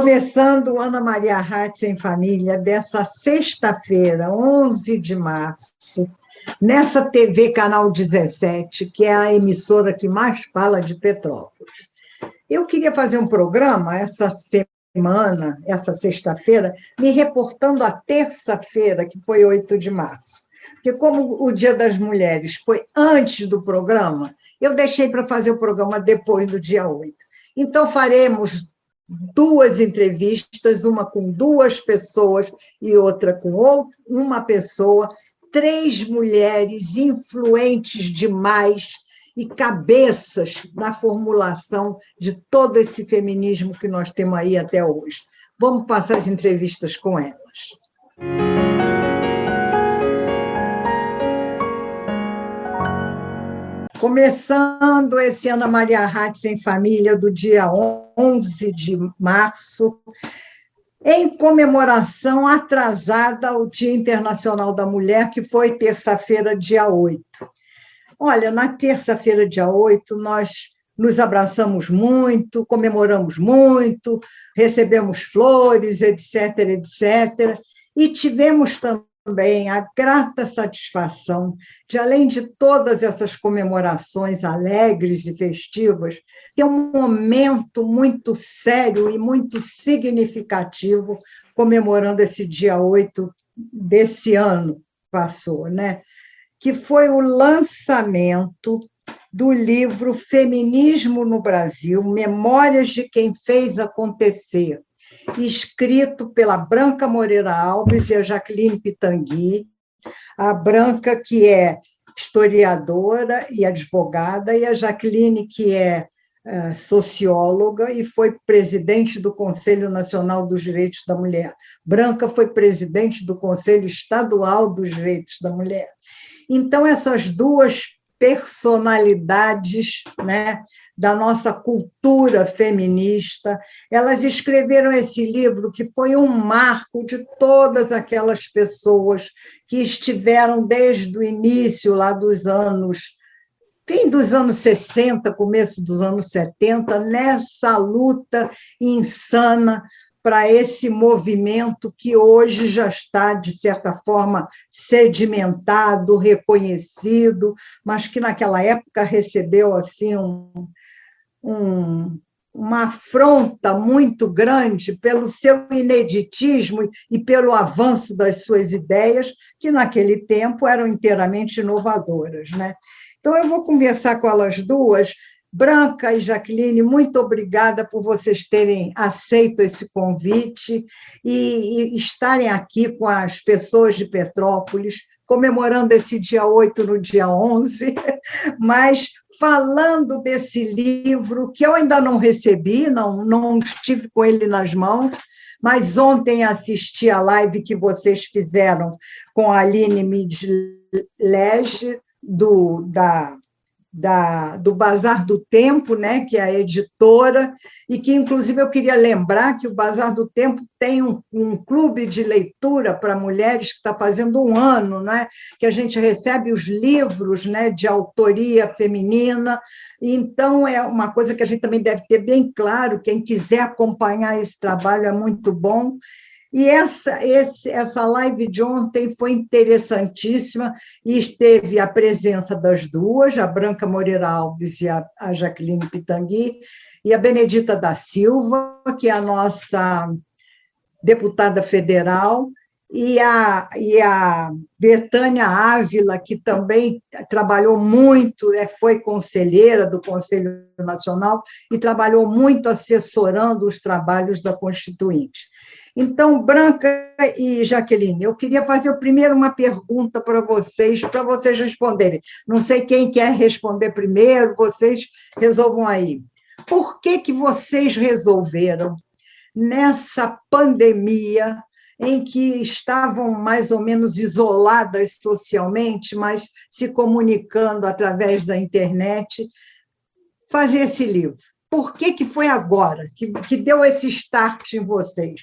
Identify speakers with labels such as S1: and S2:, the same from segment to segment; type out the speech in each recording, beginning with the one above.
S1: Começando Ana Maria Hatz em Família, dessa sexta-feira, 11 de março, nessa TV Canal 17, que é a emissora que mais fala de Petrópolis. Eu queria fazer um programa essa semana, essa sexta-feira, me reportando à terça-feira, que foi 8 de março. Porque como o Dia das Mulheres foi antes do programa, eu deixei para fazer o programa depois do dia 8. Então, faremos duas entrevistas, uma com duas pessoas e outra com uma pessoa, três mulheres influentes demais e cabeças na formulação de todo esse feminismo que nós temos aí até hoje. Vamos passar as entrevistas com elas. Começando esse Ana Maria Hatz em Família, do dia 11 de março, em comemoração atrasada ao Dia Internacional da Mulher, que foi terça-feira, dia 8. Olha, na terça-feira, dia 8, nós nos abraçamos muito, comemoramos muito, recebemos flores, etc., etc., e tivemos também a grata satisfação de, além de todas essas comemorações alegres e festivas, ter um momento muito sério e muito significativo comemorando esse dia 8 desse ano que passou, né? Que foi o lançamento do livro Feminismo no Brasil, Memórias de Quem Fez Acontecer, escrito pela Branca Moreira Alves e a Jaqueline Pitangui, a Branca, que é historiadora e advogada, e a Jaqueline, que é socióloga e foi presidente do Conselho Nacional dos Direitos da Mulher. Branca foi presidente do Conselho Estadual dos Direitos da Mulher. Então, essas duas personalidades, né, da nossa cultura feminista, elas escreveram esse livro que foi um marco de todas aquelas pessoas que estiveram desde o início lá dos anos, fim dos anos 60, começo dos anos 70, nessa luta insana para esse movimento que hoje já está, de certa forma, sedimentado, reconhecido, mas que naquela época recebeu assim, uma afronta muito grande pelo seu ineditismo e pelo avanço das suas ideias, que naquele tempo eram inteiramente inovadoras, né? Então, eu vou conversar com elas duas. Branca e Jaqueline, muito obrigada por vocês terem aceito esse convite e estarem aqui com as pessoas de Petrópolis, comemorando esse dia 8 no dia 11, mas falando desse livro, que eu ainda não recebi, não estive com ele nas mãos, mas ontem assisti a live que vocês fizeram com a Aline Midlege, do Bazar do Tempo, né, que é a editora, e que, inclusive, eu queria lembrar que o Bazar do Tempo tem um clube de leitura para mulheres que está fazendo um ano, né, que a gente recebe os livros, né, de autoria feminina, então é uma coisa que a gente também deve ter bem claro, quem quiser acompanhar esse trabalho é muito bom. E essa live de ontem foi interessantíssima e teve a presença das duas, a Branca Moreira Alves e a Jaqueline Pitangui, e a Benedita da Silva, que é a nossa deputada federal, e a Betânia Ávila, que também trabalhou muito, foi conselheira do Conselho Nacional e trabalhou muito assessorando os trabalhos da Constituinte. Então, Branca e Jaqueline, eu queria fazer primeiro uma pergunta para vocês responderem. Não sei quem quer responder primeiro, vocês resolvam aí. Por que vocês resolveram, nessa pandemia, em que estavam mais ou menos isoladas socialmente, mas se comunicando através da internet, fazer esse livro? Por que foi agora que deu esse start em vocês?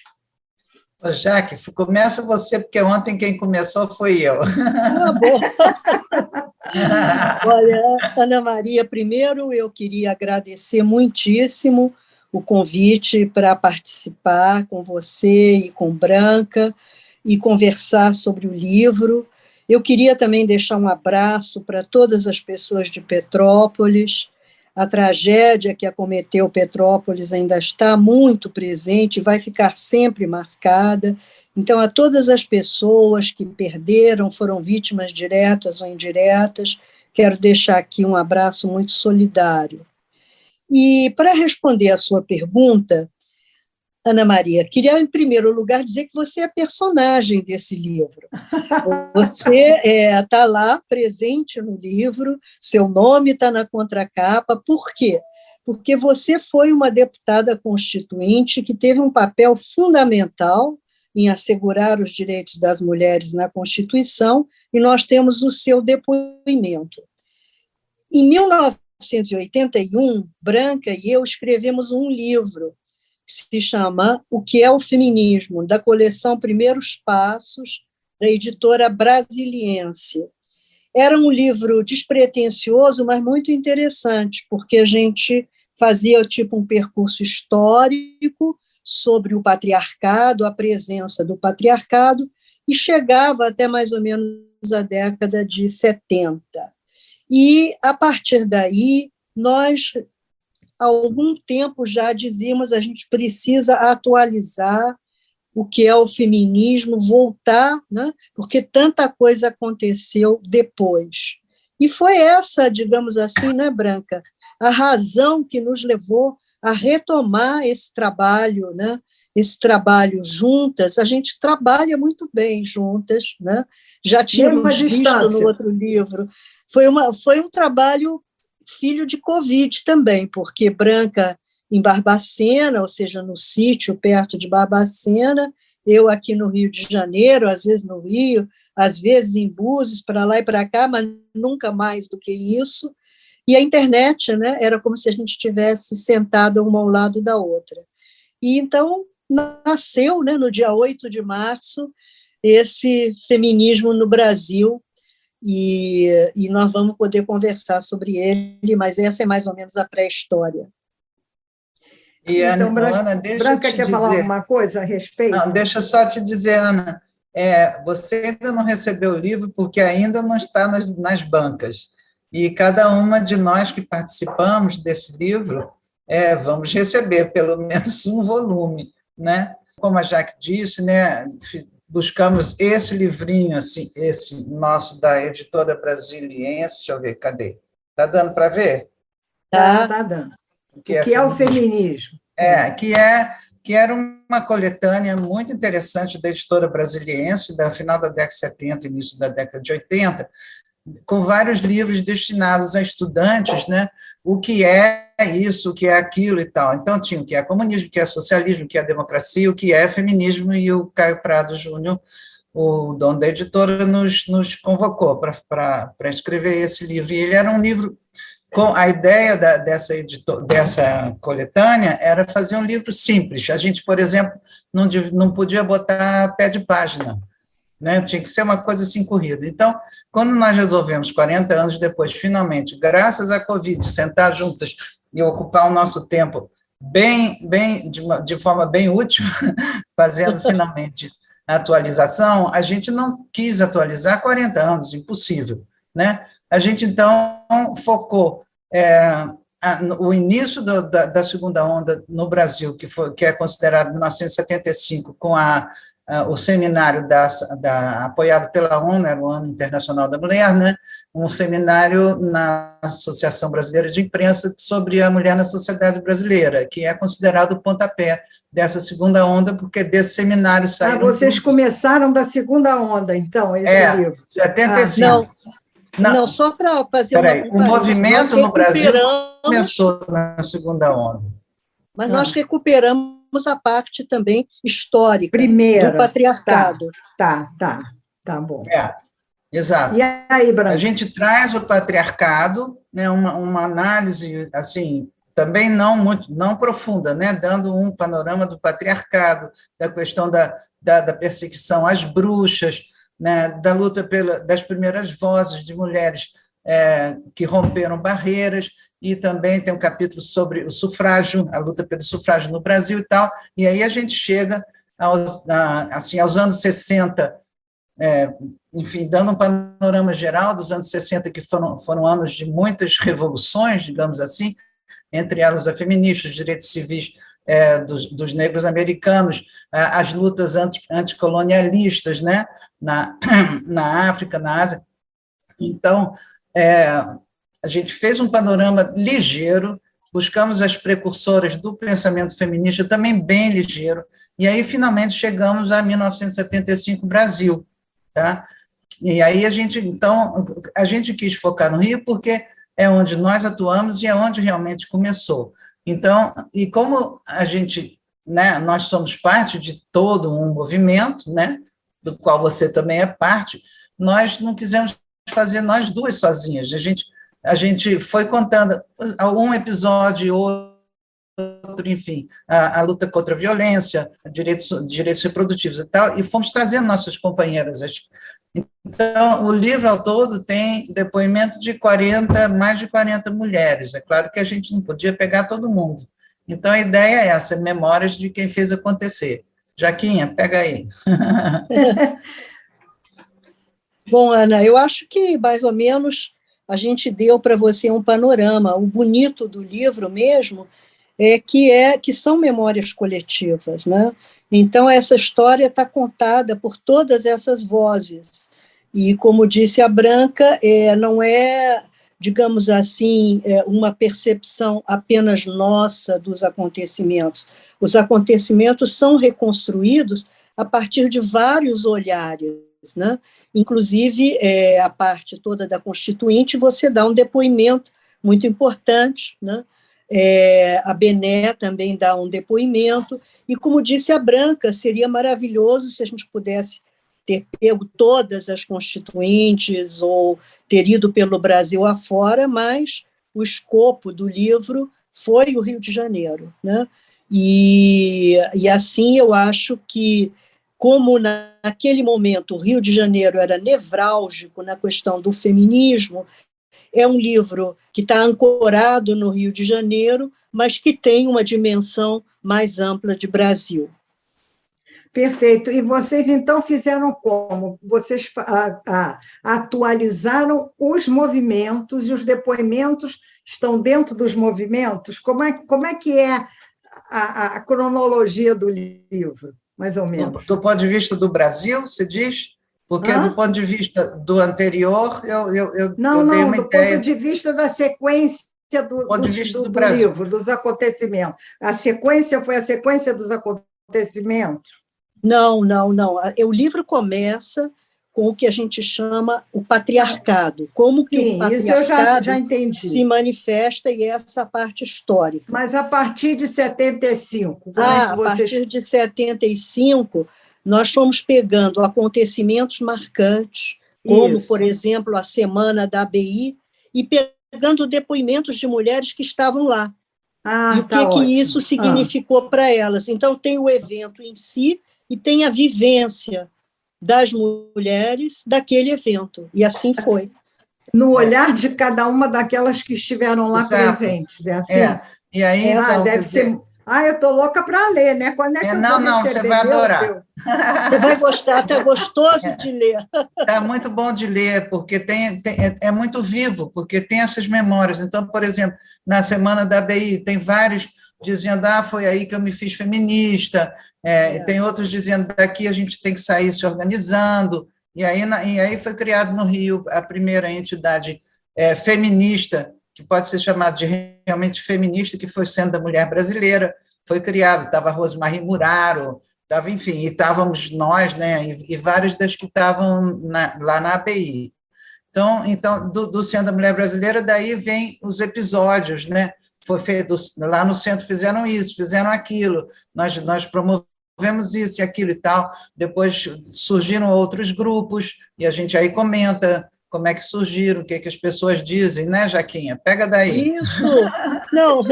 S2: Jaque, começa você, porque ontem quem começou foi eu.
S3: Ah, bom. Olha, Ana Maria, primeiro eu queria agradecer muitíssimo o convite para participar com você e com Branca e conversar sobre o livro. Eu queria também deixar um abraço para todas as pessoas de Petrópolis. A tragédia que acometeu Petrópolis ainda está muito presente, vai ficar sempre marcada. Então, a todas as pessoas que perderam, foram vítimas diretas ou indiretas, quero deixar aqui um abraço muito solidário. E, para responder à sua pergunta, Ana Maria, queria, em primeiro lugar, dizer que você é personagem desse livro. Você está lá, presente no livro, seu nome está na contracapa. Por quê? Porque você foi uma deputada constituinte que teve um papel fundamental em assegurar os direitos das mulheres na Constituição, e nós temos o seu depoimento. Em 1981, Branca e eu escrevemos um livro que se chama O que é o Feminismo, da coleção Primeiros Passos, da editora Brasiliense. Era um livro despretensioso, mas muito interessante, porque a gente fazia tipo um percurso histórico sobre o patriarcado, a presença do patriarcado, e chegava até mais ou menos a década de 70. E, a partir daí, nós há algum tempo já dizíamos a gente precisa atualizar o que é o feminismo, voltar, né? Porque tanta coisa aconteceu depois. E foi essa, digamos assim, né, Branca, a razão que nos levou a retomar esse trabalho, né? Esse trabalho juntas. A gente trabalha muito bem juntas, né? Já tínhamos visto no outro livro. Foi um trabalho filho de Covid também, porque Branca em Barbacena, ou seja, no sítio perto de Barbacena, eu aqui no Rio de Janeiro, às vezes no Rio, às vezes em Búzios, para lá e para cá, mas nunca mais do que isso. E a internet, né, era como se a gente estivesse sentado uma ao lado da outra. E então nasceu, né, no dia 8 de março, esse feminismo no Brasil, e nós vamos poder conversar sobre ele, mas essa é mais ou menos a pré-história.
S2: E,
S1: então,
S2: Ana, deixa
S1: Branca
S2: eu te
S1: quer
S2: dizer...
S1: falar alguma coisa a respeito?
S2: Não, deixa eu só te dizer, Ana, você ainda não recebeu o livro porque ainda não está nas bancas. E cada uma de nós que participamos desse livro, vamos receber pelo menos um volume, né? Como a Jaque disse, né, buscamos esse livrinho, assim, esse nosso da editora Brasiliense, deixa eu ver, cadê? Está dando para ver?
S1: Tá dando. O que é o feminismo?
S2: Que era uma coletânea muito interessante da editora Brasiliense, da final da década de 70, início da década de 80, com vários livros destinados a estudantes, né? O que é isso, o que é aquilo e tal. Então, tinha o que é comunismo, o que é socialismo, o que é democracia, o que é feminismo, e o Caio Prado Júnior, o dono da editora, nos convocou para escrever esse livro. E ele era um livro... A ideia dessa coletânea era fazer um livro simples. A gente, por exemplo, não podia botar pé de página, né? Tinha que ser uma coisa assim corrida. Então, quando nós resolvemos, 40 anos depois, finalmente, graças à Covid, sentar juntas e ocupar o nosso tempo de forma bem útil, fazendo finalmente a atualização, a gente não quis atualizar 40 anos, impossível, né? A gente, então, focou o início da segunda onda no Brasil, que é considerado 1975, com o seminário apoiado pela ONU, era o Ano Internacional da Mulher, né? Um seminário na Associação Brasileira de Imprensa sobre a mulher na sociedade brasileira, que é considerado o pontapé dessa segunda onda, porque desse seminário saiu...
S1: vocês começaram da segunda onda, então, esse livro.
S2: 75.
S3: Não, só para fazer
S2: o movimento no Brasil começou na segunda onda.
S3: Mas nós recuperamos a parte também histórica do patriarcado.
S1: Tá bom.
S2: Exato.
S1: E aí, Branca?
S2: A gente traz o patriarcado, né, uma análise assim, também não profunda, né, dando um panorama do patriarcado, da questão da perseguição às bruxas, né, da luta das primeiras vozes de mulheres que romperam barreiras, e também tem um capítulo sobre o sufrágio, a luta pelo sufrágio no Brasil e tal, e aí a gente chega aos anos 60, enfim, dando um panorama geral dos anos 60, que foram anos de muitas revoluções, digamos assim, entre elas a feminista, os direitos civis dos negros americanos, as lutas anticolonialistas, né, na África, na Ásia. Então, a gente fez um panorama ligeiro, buscamos as precursoras do pensamento feminista, também bem ligeiro, e aí, finalmente, chegamos a 1975, Brasil. Tá? E aí, a gente quis focar no Rio, porque é onde nós atuamos e é onde realmente começou. Então, e como a gente, né, nós somos parte de todo um movimento, né, do qual você também é parte, nós não quisemos fazer nós duas sozinhas. A gente foi contando um episódio, outro, enfim, a luta contra a violência, direitos reprodutivos e tal, e fomos trazendo nossas companheiras. Então, o livro ao todo tem depoimento de mais de 40 mulheres. É claro que a gente não podia pegar todo mundo. Então, a ideia é essa, memórias de quem fez acontecer. Jaquinha, pega aí.
S3: Bom, Ana, eu acho que, mais ou menos, a gente deu para você um panorama. O bonito do livro mesmo que são memórias coletivas, né? Então, essa história está contada por todas essas vozes. E, como disse a Branca, não é, digamos assim, uma percepção apenas nossa dos acontecimentos. Os acontecimentos são reconstruídos a partir de vários olhares, né? Inclusive, a parte toda da Constituinte, você dá um depoimento muito importante, né? A Bené também dá um depoimento, e, como disse a Branca, seria maravilhoso se a gente pudesse ter pego todas as constituintes ou ter ido pelo Brasil afora, mas o escopo do livro foi o Rio de Janeiro, né? E assim, eu acho que, como naquele momento o Rio de Janeiro era nevrálgico na questão do feminismo, é um livro que está ancorado no Rio de Janeiro, mas que tem uma dimensão mais ampla de Brasil.
S1: Perfeito. E vocês, então, fizeram como? Vocês atualizaram os movimentos, e os depoimentos estão dentro dos movimentos? Como é que é a cronologia do livro, mais ou menos?
S2: Do ponto de vista do Brasil, se diz? Porque, do ponto de vista do anterior, eu dei uma ideia.
S1: Do ponto de vista da sequência do livro, dos acontecimentos. A sequência foi a sequência dos acontecimentos?
S3: Não. O livro começa com o que a gente chama o patriarcado. Como que o patriarcado
S1: isso eu já entendi.
S3: Se manifesta, e essa parte histórica.
S1: Mas a partir de 75?
S3: A partir de 75, nós fomos pegando acontecimentos marcantes, como, por exemplo, a Semana da ABI, e pegando depoimentos de mulheres que estavam lá. E o que isso significou para elas. Então, tem o evento em si e tem a vivência das mulheres daquele evento. E assim foi.
S1: No olhar de cada uma daquelas que estiveram lá presentes. É assim?
S2: E aí, então,
S1: deve ser... eu estou louca para ler, né? Quando é que eu vou receber?
S2: Você vai adorar.
S3: Você vai gostar, está gostoso de ler.
S2: Está muito bom de ler, porque é muito vivo, porque tem essas memórias. Então, por exemplo, na Semana da ABI, tem vários dizendo, foi aí que eu me fiz feminista, tem outros dizendo, daqui a gente tem que sair se organizando, e aí foi criado no Rio a primeira entidade feminista, que pode ser chamada de realmente feminista, que foi Centro da Mulher Brasileira, foi criado, estava a Rosemarie Muraro, enfim, e estávamos nós, né, e várias das que estavam lá na ABI. Então do Centro da Mulher Brasileira, daí vem os episódios, né, foi feito, lá no centro fizeram isso, fizeram aquilo, nós promovemos isso e aquilo e tal, depois surgiram outros grupos, e a gente aí comenta como é que surgiram, o que as pessoas dizem, né, Jaquinha? Pega daí.
S3: Isso! Não,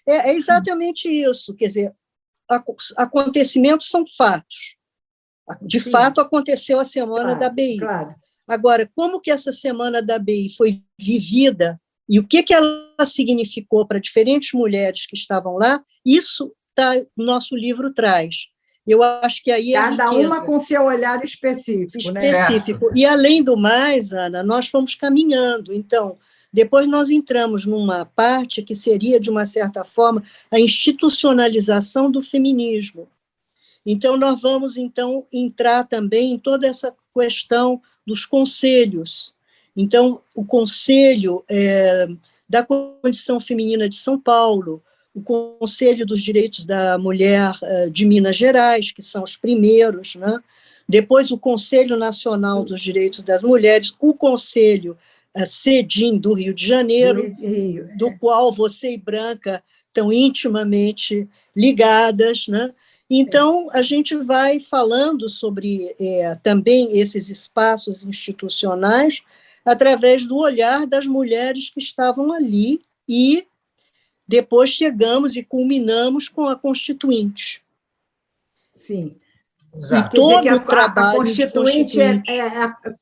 S3: é exatamente isso, quer dizer, acontecimentos são fatos. De fato, aconteceu a Semana da ABI.
S1: Claro.
S3: Agora, como que essa Semana da BI foi vivida e o que ela significou para diferentes mulheres que estavam lá, isso nosso livro traz. Eu acho que aí é a
S1: Cada uma
S3: riqueza
S1: com seu olhar específico, né?
S3: específico. E, além do mais, Ana, nós fomos caminhando. Então, depois nós entramos numa parte que seria, de uma certa forma, a institucionalização do feminismo. Então, nós vamos entrar também em toda essa questão dos conselhos. Então, o Conselho da Condição Feminina de São Paulo, o Conselho dos Direitos da Mulher de Minas Gerais, que são os primeiros, né? Depois o Conselho Nacional dos Direitos das Mulheres, o Conselho CEDIM do Rio de Janeiro, do qual você e Branca estão intimamente ligadas, né? Então, a gente vai falando sobre também esses espaços institucionais através do olhar das mulheres que estavam ali e depois chegamos e culminamos com a Constituinte.
S1: Sim.
S3: Exato. E todo o trabalho
S1: a Constituinte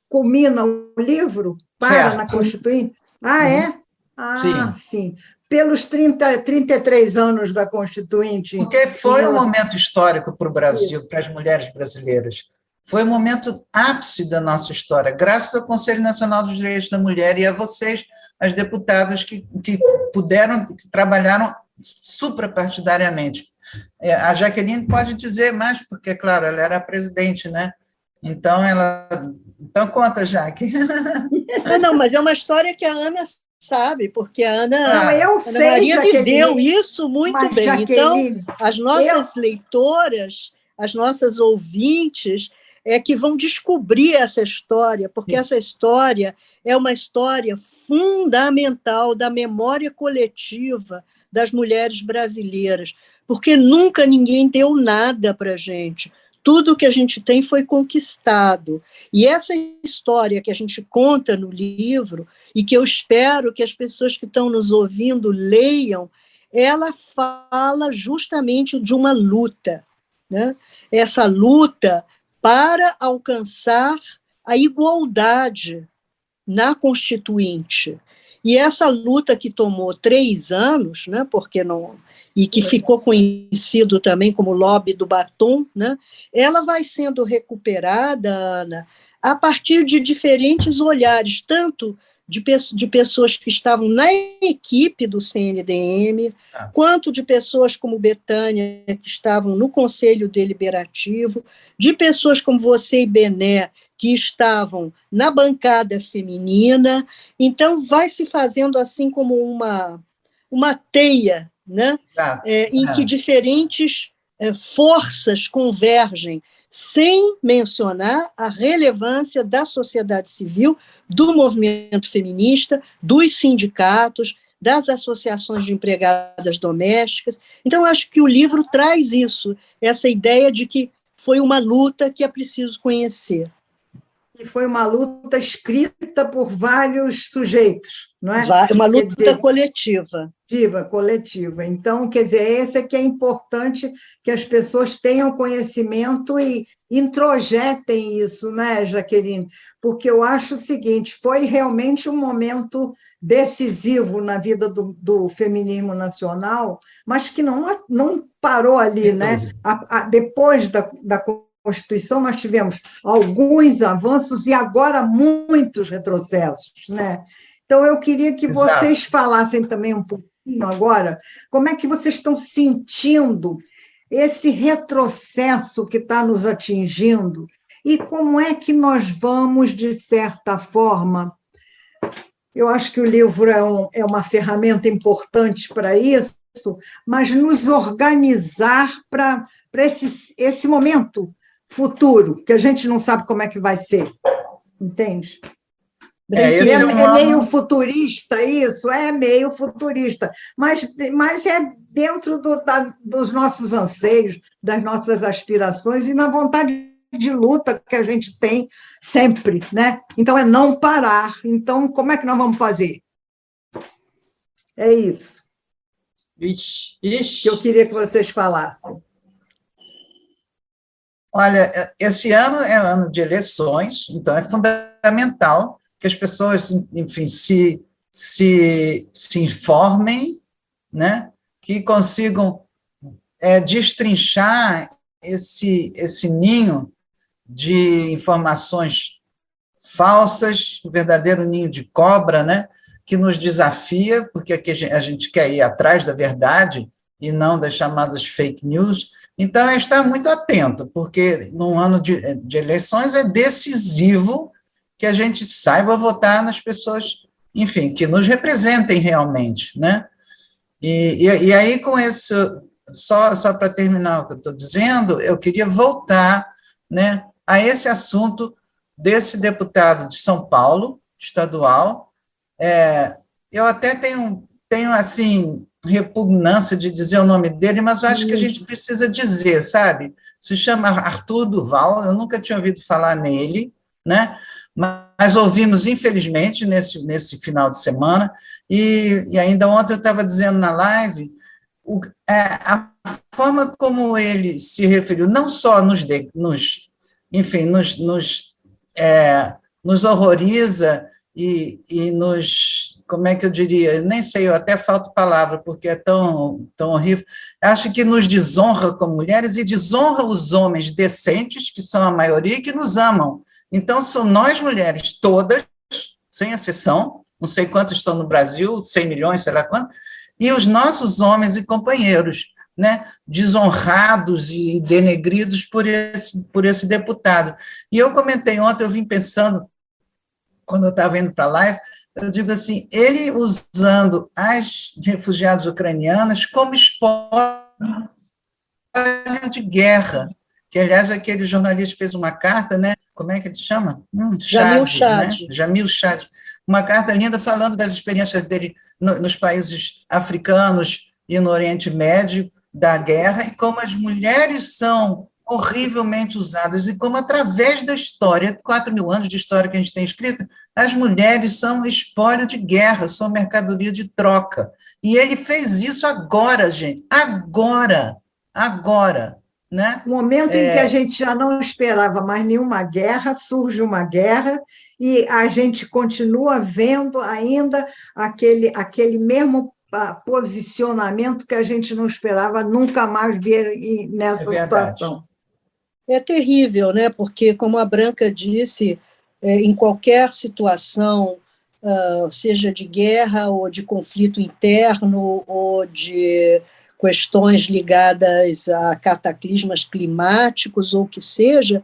S1: culmina o livro? Para na Constituinte? Ah, é? Ah, sim. Pelos 33 anos da Constituinte.
S2: Porque foi um momento histórico para o Brasil, para as mulheres brasileiras. Foi o momento ápice da nossa história, graças ao Conselho Nacional dos Direitos da Mulher e a vocês, as deputadas que que trabalharam suprapartidariamente. A Jaqueline pode dizer mais, porque, claro, ela era a presidente, né? Então, conta, Jaque.
S3: Não, mas é uma história que a Ana sabe, porque a Ana
S1: Maria
S3: viveu isso muito bem. Jaqueline, então, as nossas leitoras, as nossas ouvintes, que vão descobrir essa história, porque essa história é uma história fundamental da memória coletiva das mulheres brasileiras, porque nunca ninguém deu nada para a gente. Tudo que a gente tem foi conquistado. E essa história que a gente conta no livro, e que eu espero que as pessoas que estão nos ouvindo leiam, ela fala justamente de uma luta, né? Essa luta para alcançar a igualdade na Constituinte. E essa luta que tomou 3 anos, né, porque não, e que ficou conhecido também como lobby do batom, né, ela vai sendo recuperada, Ana, a partir de diferentes olhares, tanto de pessoas que estavam na equipe do CNDM, quanto de pessoas como Betânia, que estavam no Conselho Deliberativo, de pessoas como você e Bené, que estavam na bancada feminina. Então, vai se fazendo assim como uma teia, né? Em que diferentes forças convergem, sem mencionar a relevância da sociedade civil, do movimento feminista, dos sindicatos, das associações de empregadas domésticas. Então, acho que o livro traz isso, essa ideia de que foi uma luta que é preciso conhecer.
S1: E foi uma luta escrita por vários sujeitos, não é?
S3: Uma luta coletiva.
S1: Coletiva. Então, quer dizer, esse é que é importante que as pessoas tenham conhecimento e introjetem isso, né, Jaqueline? Porque eu acho o seguinte, foi realmente um momento decisivo na vida do feminismo nacional, mas que não parou ali, né? Depois da Constituição, nós tivemos alguns avanços e agora muitos retrocessos, né? Então, eu queria que vocês falassem também um pouquinho agora como é que vocês estão sentindo esse retrocesso que está nos atingindo e como é que nós vamos, de certa forma, eu acho que o livro é uma ferramenta importante para isso, mas nos organizar para esse momento futuro, que a gente não sabe como é que vai ser, entende? É meio futurista isso, é meio futurista, mas é dentro dos nossos anseios, das nossas aspirações e na vontade de luta que a gente tem sempre, né? Então, é não parar. Então, como é que nós vamos fazer? É isso que eu queria que vocês falassem.
S2: Olha, esse ano é ano de eleições, então é fundamental que as pessoas, enfim, se informem, né? Que consigam destrinchar esse ninho de informações falsas, o verdadeiro ninho de cobra, né? Que nos desafia, porque aqui a gente quer ir atrás da verdade e não das chamadas fake news. Então, é estar muito atento, porque num ano de eleições é decisivo que a gente saiba votar nas pessoas, enfim, que nos representem realmente, né? E aí, com isso, só para terminar o que eu estou dizendo, eu queria voltar, né, a esse assunto desse deputado de São Paulo, estadual. Eu até tenho assim, repugnância de dizer o nome dele, mas eu acho que a gente precisa dizer, sabe? Se chama Arthur Duval, eu nunca tinha ouvido falar nele, né? Mas ouvimos, infelizmente, nesse final de semana, e ainda ontem eu estava dizendo na live, a forma como ele se referiu, não só enfim, nos horroriza e como é que eu diria, eu nem sei, eu até falto palavra, porque é tão horrível, acho que nos desonra como mulheres e desonra os homens decentes, que são a maioria e que nos amam. Então, são nós mulheres todas, sem exceção, não sei quantos estão no Brasil, 100 milhões, sei lá quantos, e os nossos homens e companheiros, né, desonrados e denegridos por esse deputado. E eu comentei ontem, eu vim pensando, quando eu estava indo para a live, eu digo assim, ele usando as refugiadas ucranianas como espólio de guerra, que, aliás, aquele jornalista fez uma carta, né? Como é que ele chama?
S3: Jamil
S2: Chad,
S3: Chad.
S2: né? Jamil Chad. Uma carta linda falando das experiências dele nos países africanos e no Oriente Médio, da guerra, e como as mulheres são horrivelmente usadas, e como, através da história, 4.000 anos de história que a gente tem escrito, as mulheres são espólio de guerra, são mercadoria de troca. E ele fez isso agora, gente, agora, né?
S1: Momento em que a gente já não esperava mais nenhuma guerra, surge uma guerra e a gente continua vendo ainda aquele mesmo posicionamento que a gente não esperava nunca mais ver nessa situação.
S3: É terrível, né? Porque, como a Branca disse, em qualquer situação, seja de guerra ou de conflito interno ou de questões ligadas a cataclismas climáticos ou o que seja,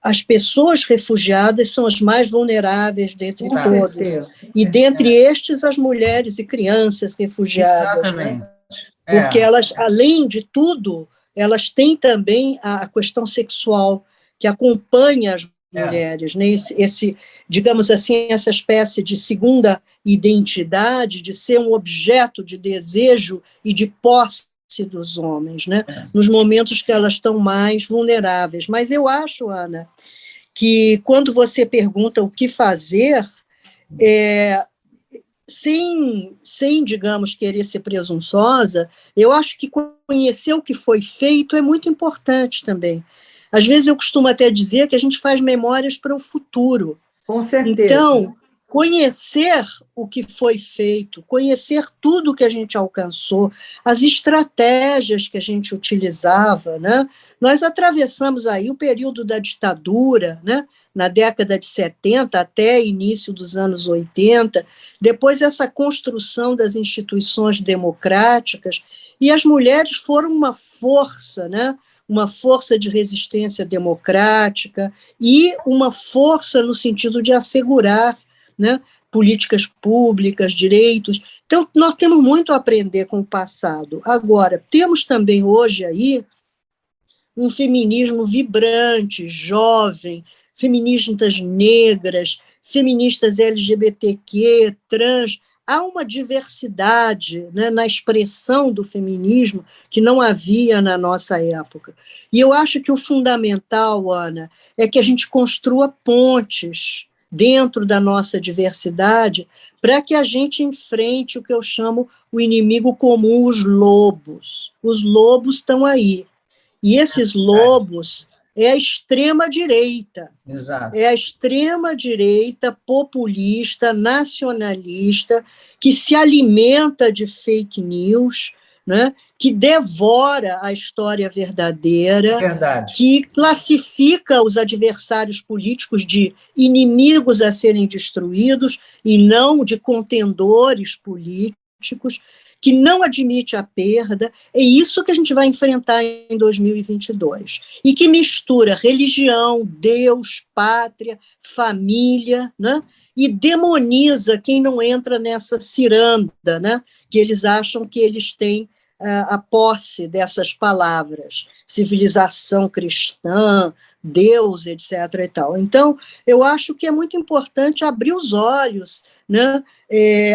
S3: as pessoas refugiadas são as mais vulneráveis dentre todos.
S1: Certeza.
S3: E dentre estes, as mulheres e crianças refugiadas.
S2: Exatamente.
S3: Né? Porque elas, além de tudo, elas têm também a questão sexual que acompanha as mulheres, né? Digamos assim, essa espécie de segunda identidade, de ser um objeto de desejo e de posse dos homens, né? Nos momentos que elas estão mais vulneráveis. Mas eu acho, Ana, que quando você pergunta o que fazer, sem, digamos, querer ser presunçosa, eu acho que conhecer o que foi feito é muito importante também. Às vezes eu costumo até dizer que a gente faz memórias para o futuro.
S1: Com certeza.
S3: Então, conhecer o que foi feito, conhecer tudo que a gente alcançou, as estratégias que a gente utilizava, né? Nós atravessamos aí o período da ditadura, né? Na década de 70 até início dos anos 80, depois essa construção das instituições democráticas, e as mulheres foram uma força, né? Uma força de resistência democrática e uma força no sentido de assegurar, né, políticas públicas, direitos. Então, nós temos muito a aprender com o passado. Agora, temos também hoje aí um feminismo vibrante, jovem, feministas negras, feministas LGBTQ, trans. Há uma diversidade, né, na expressão do feminismo que não havia na nossa época. E eu acho que o fundamental, Ana, é que a gente construa pontes dentro da nossa diversidade para que a gente enfrente o que eu chamo o inimigo comum, os lobos. Os lobos estão aí. E esses lobos é a extrema-direita.
S2: Exato.
S3: É a extrema-direita populista, nacionalista, que se alimenta de fake news, né, que devora a história verdadeira,
S2: Verdade.
S3: que classifica os adversários políticos de inimigos a serem destruídos e não de contendores políticos, que não admite a perda. É isso que a gente vai enfrentar em 2022. E que mistura religião, Deus, pátria, família, né? E demoniza quem não entra nessa ciranda, né? Que eles acham que eles têm a posse dessas palavras, civilização cristã, Deus, etc. e tal. Então, eu acho que é muito importante abrir os olhos, né?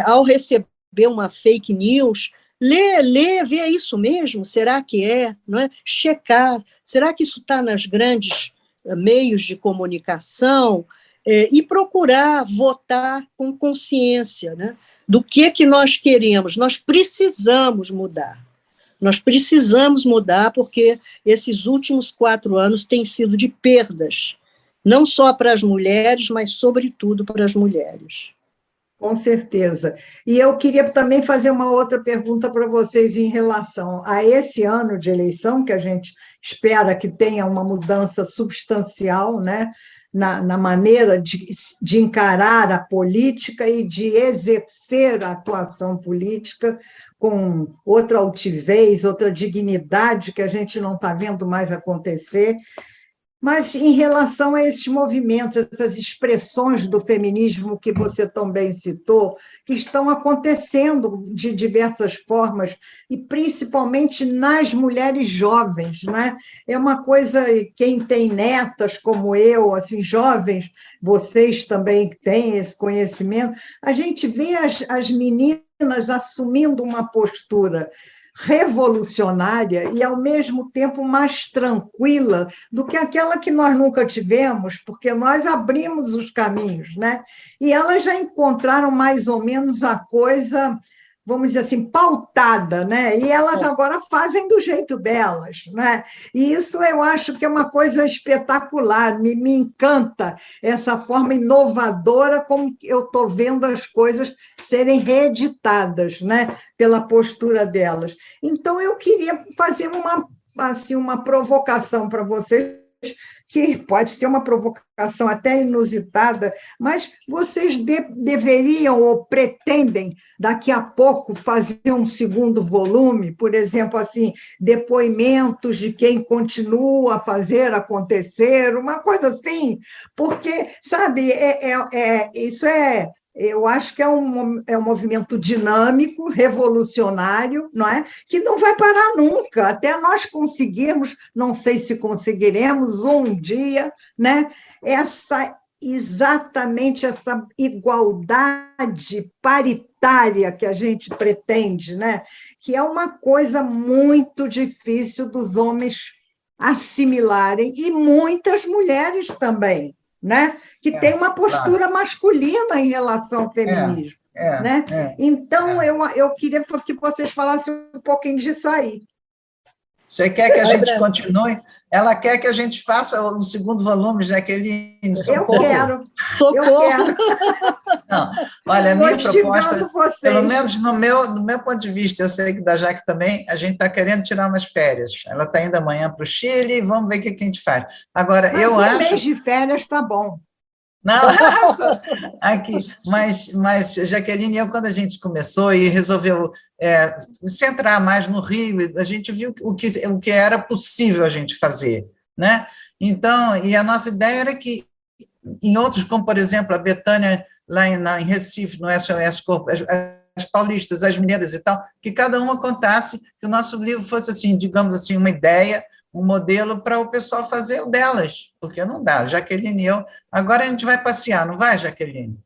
S3: Ao receber uma fake news, ler, ver, é isso mesmo? Será que é? Não é? Checar, será que isso está nos grandes meios de comunicação? E procurar votar com consciência, né? Do que nós queremos. Nós precisamos mudar. Nós precisamos mudar porque esses últimos 4 anos têm sido de perdas, não só para as mulheres, mas, sobretudo, para as mulheres.
S1: Com certeza. E eu queria também fazer uma outra pergunta para vocês em relação a esse ano de eleição, que a gente espera que tenha uma mudança substancial, né, na maneira de encarar a política e de exercer a atuação política com outra altivez, outra dignidade que a gente não está vendo mais acontecer. Mas em relação a esses movimentos, essas expressões do feminismo que você também citou, que estão acontecendo de diversas formas, e principalmente nas mulheres jovens, né? É uma coisa, quem tem netas como eu, assim, jovens, vocês também têm esse conhecimento, a gente vê as meninas assumindo uma postura revolucionária e, ao mesmo tempo, mais tranquila do que aquela que nós nunca tivemos, porque nós abrimos os caminhos, né? E elas já encontraram mais ou menos a coisa, vamos dizer assim, pautada, né? E elas agora fazem do jeito delas, né? E isso eu acho que é uma coisa espetacular, me encanta essa forma inovadora como eu estou vendo as coisas serem reeditadas, né? Pela postura delas. Então, eu queria fazer uma provocação para vocês, que pode ser uma provocação até inusitada, mas vocês deveriam ou pretendem, daqui a pouco, fazer um segundo volume, por exemplo, assim, depoimentos de quem continua a fazer acontecer, uma coisa assim, porque, sabe, isso é... Eu acho que é um movimento dinâmico, revolucionário, não é? Que não vai parar nunca, até nós conseguirmos, não sei se conseguiremos um dia, né? Exatamente essa igualdade paritária que a gente pretende, né? Que é uma coisa muito difícil dos homens assimilarem, e muitas mulheres também, né? Que tem uma postura masculina em relação ao feminismo. Né? Então, eu queria que vocês falassem um pouquinho disso aí.
S2: Você quer que a gente continue? Ela quer que a gente faça um segundo volume, Jaqueline?
S1: Socorro. Eu quero.
S2: Não, olha, a minha proposta, pelo menos no meu ponto de vista, eu sei que da Jaque também, a gente está querendo tirar umas férias. Ela está indo amanhã para o Chile, vamos ver o que a gente faz. Agora,
S1: mas
S2: eu acho...
S1: mês de férias está bom.
S2: Não, aqui, mas Jaqueline e eu, quando a gente começou e resolveu centrar mais no Rio, a gente viu o que era possível a gente fazer, né? Então, e a nossa ideia era que em outros, como, por exemplo, a Betânia, lá em Recife, no SOS Corpo, as paulistas, as mineiras e tal, que cada uma contasse, que o nosso livro fosse, assim, digamos assim, uma ideia, um modelo para o pessoal fazer o delas, porque não dá. Jaqueline e eu... Agora a gente vai passear, não vai, Jaqueline?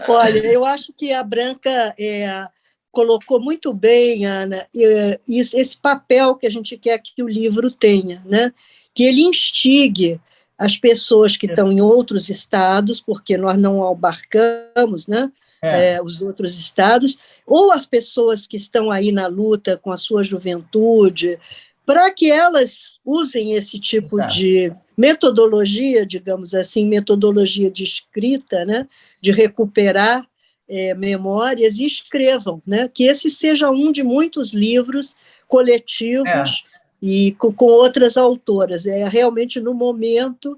S3: Olha, eu acho que a Branca colocou muito bem, Ana, esse papel que a gente quer que o livro tenha, né? Que ele instigue as pessoas que estão em outros estados, porque nós não abarcamos, né? Os outros estados, ou as pessoas que estão aí na luta com a sua juventude, para que elas usem esse tipo
S2: Exato.
S3: de metodologia, digamos assim, metodologia de escrita, né, de recuperar memórias, e escrevam, né, que esse seja um de muitos livros coletivos e com outras autoras. Realmente, no momento,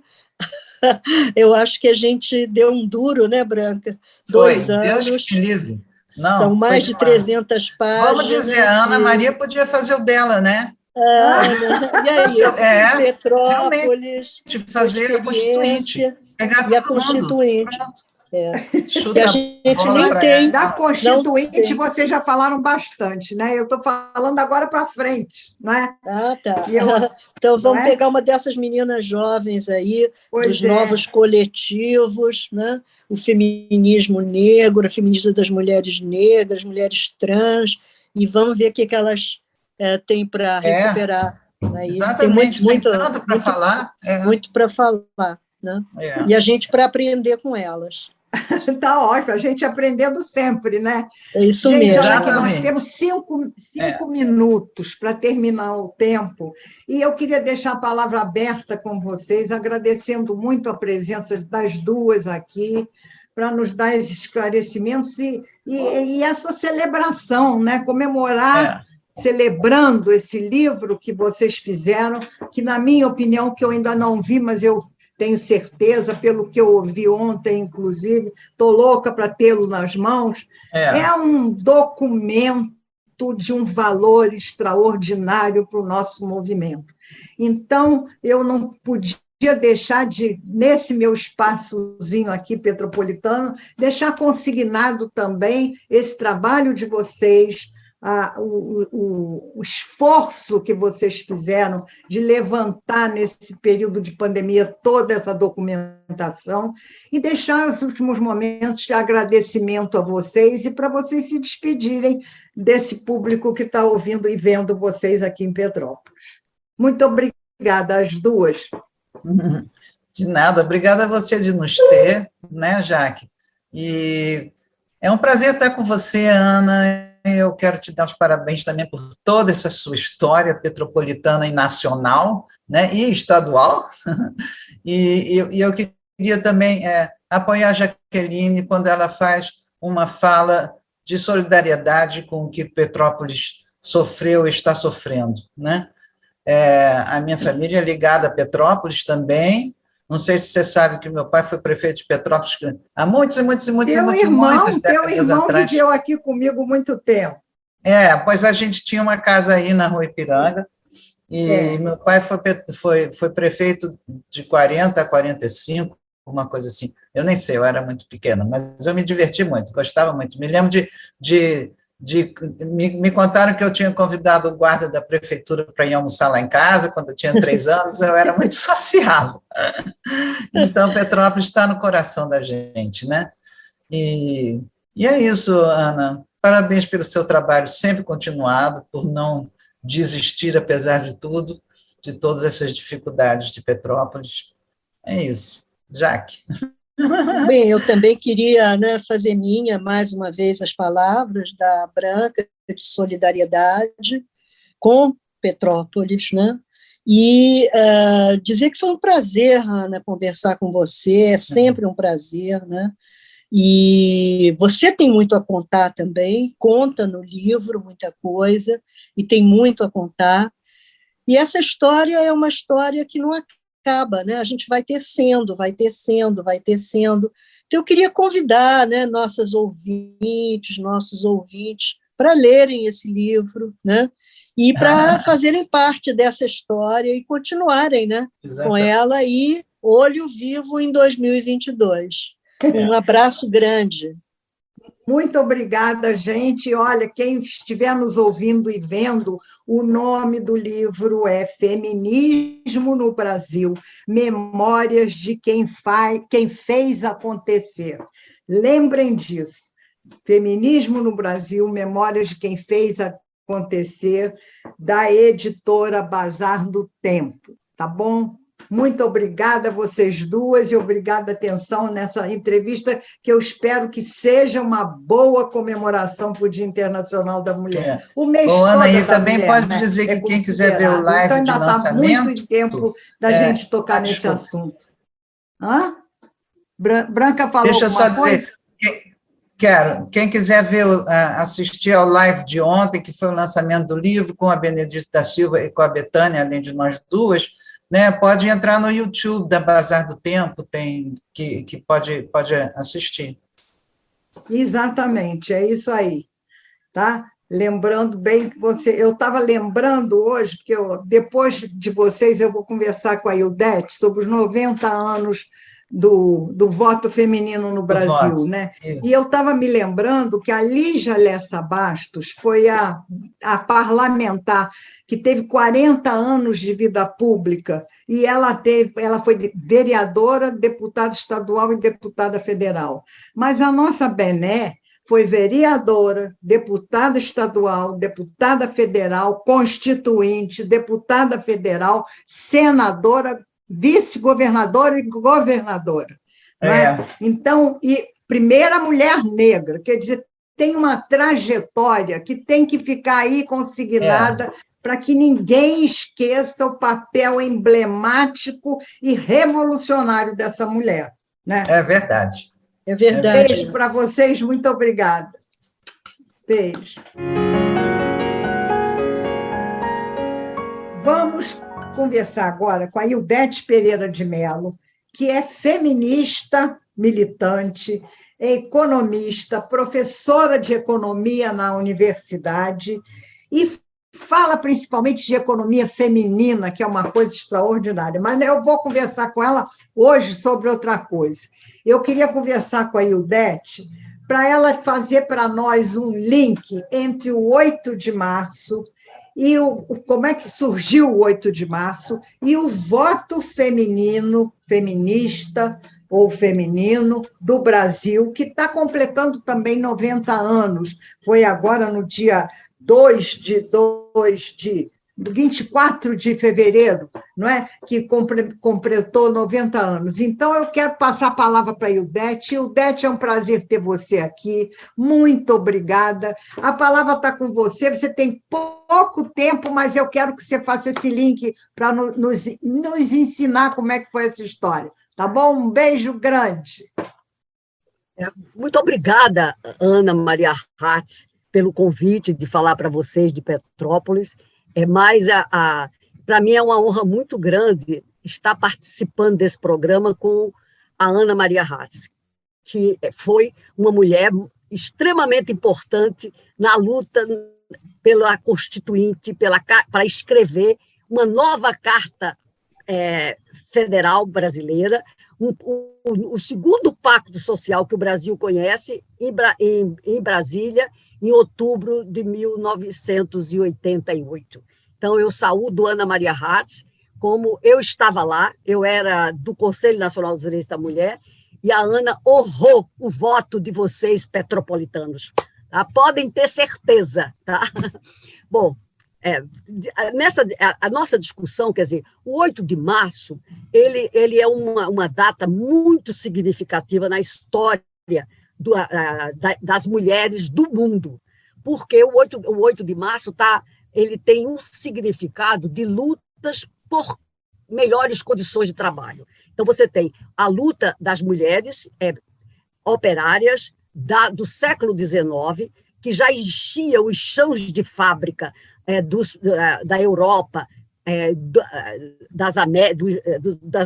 S3: eu acho que a gente deu um duro, né, Branca?
S2: Foi,
S3: 2 anos.
S2: Deus que me livre.
S3: São
S2: Não,
S3: mais de 300 páginas.
S2: Vamos dizer, a Ana Maria podia fazer o dela, né?
S3: E aí,
S2: Petrópolis, fazer a Constituinte, pegar
S3: e a
S2: todo mundo.
S3: Constituinte.
S2: Chuta
S3: e a gente nem tem.
S1: Da Constituinte, vocês já falaram bastante, né? Eu estou falando agora para frente, né?
S3: Tá. Então, vamos pegar uma dessas meninas jovens aí, dos novos coletivos, né? O feminismo negro, a feminismo das mulheres negras, mulheres trans, e vamos ver o que elas têm para recuperar. Aí.
S2: Exatamente, tem tanto para falar.
S3: Muito para falar, né? E a gente para aprender com elas.
S1: Está ótimo, a gente aprendendo sempre, né?
S3: É isso
S1: gente,
S3: mesmo.
S1: Olha aqui, nós temos 5 minutos para terminar o tempo, e eu queria deixar a palavra aberta com vocês, agradecendo muito a presença das duas aqui, para nos dar esses esclarecimentos e essa celebração, né? Comemorar, celebrando esse livro que vocês fizeram, que, na minha opinião, que eu ainda não vi, mas eu tenho certeza, pelo que eu ouvi ontem, inclusive, estou louca para tê-lo nas mãos, é um documento de um valor extraordinário para o nosso movimento. Então, eu não podia deixar de, nesse meu espaçozinho aqui petropolitano, deixar consignado também esse trabalho de vocês, o esforço que vocês fizeram de levantar nesse período de pandemia toda essa documentação e deixar os últimos momentos de agradecimento a vocês e para vocês se despedirem desse público que está ouvindo e vendo vocês aqui em Petrópolis. Muito obrigada às duas.
S2: De nada, obrigada a você de nos ter, né, Jaque? E é um prazer estar com você, Ana. Eu quero te dar os parabéns também por toda essa sua história petropolitana e nacional, né, e estadual. E eu queria também apoiar a Jaqueline quando ela faz uma fala de solidariedade com o que Petrópolis sofreu e está sofrendo, né? A minha família é ligada a Petrópolis também. Não sei se você sabe que meu pai foi prefeito de Petrópolis há muitas
S1: Teu irmão viveu aqui comigo muito tempo.
S2: Pois a gente tinha uma casa aí na Rua Ipiranga, e meu pai foi prefeito de 40 a 45, uma coisa assim. Eu nem sei, eu era muito pequena, mas eu me diverti muito, gostava muito. Me lembro me contaram que eu tinha convidado o guarda da prefeitura para ir almoçar lá em casa, quando eu tinha 3 anos, eu era muito sociável. Então, Petrópolis está no coração da gente, né? E é isso, Ana. Parabéns pelo seu trabalho sempre continuado, por não desistir, apesar de tudo, de todas essas dificuldades de Petrópolis. É isso. Jaque.
S3: Bem, eu também queria, né, fazer minha, mais uma vez, as palavras da Branca de solidariedade com Petrópolis, né? E dizer que foi um prazer, Ana, conversar com você, é sempre um prazer, né? E você tem muito a contar também, conta no livro muita coisa, e tem muito a contar. E essa história é uma história que não acaba, né? A gente vai tecendo. Então, eu queria convidar, né, nossos ouvintes, para lerem esse livro, né? E para fazerem parte dessa história e continuarem, né, com ela e olho vivo em 2022. Um abraço grande.
S1: Muito obrigada, gente. Olha, quem estiver nos ouvindo e vendo, o nome do livro é Feminismo no Brasil, Memórias de quem fez acontecer. Lembrem disso. Feminismo no Brasil, Memórias de quem fez acontecer, da editora Bazar do Tempo. Tá bom? Muito obrigada a vocês duas e obrigada a atenção nessa entrevista, que eu espero que seja uma boa comemoração para o Dia Internacional da Mulher. O mês
S2: Ô, Ana,
S1: todo
S2: e
S1: da
S2: também
S1: mulher,
S2: pode
S1: né,
S2: dizer
S1: é
S2: que quem quiser ver o
S1: considerado.
S2: live
S1: Então,
S2: de
S1: ainda está muito em
S2: lançamento...
S1: tempo da gente tocar nesse
S2: desculpa.
S1: assunto. Hã? Branca falou
S2: Deixa eu só
S1: alguma coisa?
S2: dizer, quero, quem quiser ver, assistir ao live de ontem, que foi o lançamento do livro, com a Benedita da Silva e com a Betânia, além de nós duas, né, pode entrar no YouTube da Bazar do Tempo, tem, que pode assistir.
S1: Exatamente, é isso aí, tá? Lembrando bem que eu estava lembrando hoje, porque depois de vocês eu vou conversar com a Ildete sobre os 90 anos do voto feminino no Brasil,
S2: voto,
S1: né?
S2: isso.
S1: E eu estava me lembrando que a Lígia Lessa Bastos foi a parlamentar que teve 40 anos de vida pública, e ela foi vereadora, deputada estadual e deputada federal. Mas a nossa Bené foi vereadora, deputada estadual, deputada federal, constituinte, deputada federal, senadora, vice-governadora e governadora. Não é? Então, e primeira mulher negra, quer dizer, tem uma trajetória que tem que ficar aí consignada para que ninguém esqueça o papel emblemático e revolucionário dessa mulher. Né?
S2: É verdade.
S3: É verdade.
S1: Beijo para vocês, muito obrigada. Beijo. Vamos conversar agora com a Ildete Pereira de Mello, que é feminista militante, é economista, professora de economia na universidade e fala principalmente de economia feminina, que é uma coisa extraordinária, mas eu vou conversar com ela hoje sobre outra coisa. Eu queria conversar com a Ildete para ela fazer para nós um link entre o 8 de março e como é que surgiu o 8 de março e o voto feminino, feminista ou feminino do Brasil, que está completando também 90 anos. Foi agora no dia 24 de fevereiro, não é? Que completou 90 anos. Então, eu quero passar a palavra para a Ildete. Ildete, é um prazer ter você aqui. Muito obrigada. A palavra está com você. Você tem pouco tempo, mas eu quero que você faça esse link para nos ensinar como é que foi essa história. Tá bom? Um beijo grande.
S4: Muito obrigada, Ana Maria Hatz, pelo convite de falar para vocês de Petrópolis. Mas para mim é uma honra muito grande estar participando desse programa com a Ana Maria Hatz, que foi uma mulher extremamente importante na luta pela Constituinte, para escrever uma nova Carta Federal brasileira, o segundo pacto social que o Brasil conhece, em Brasília, em outubro de 1988. Então, eu saúdo Ana Maria Hatz, como eu estava lá, eu era do Conselho Nacional dos Direitos da Mulher, e a Ana honrou o voto de vocês, petropolitanos. Tá? Podem ter certeza. Tá? Bom, a nossa discussão, quer dizer, o 8 de março, ele é uma data muito significativa na história das mulheres do mundo, porque o 8 de março ele tem um significado de lutas por melhores condições de trabalho. Então, você tem a luta das mulheres operárias do século XIX, que já existia os chãos de fábrica da Europa, das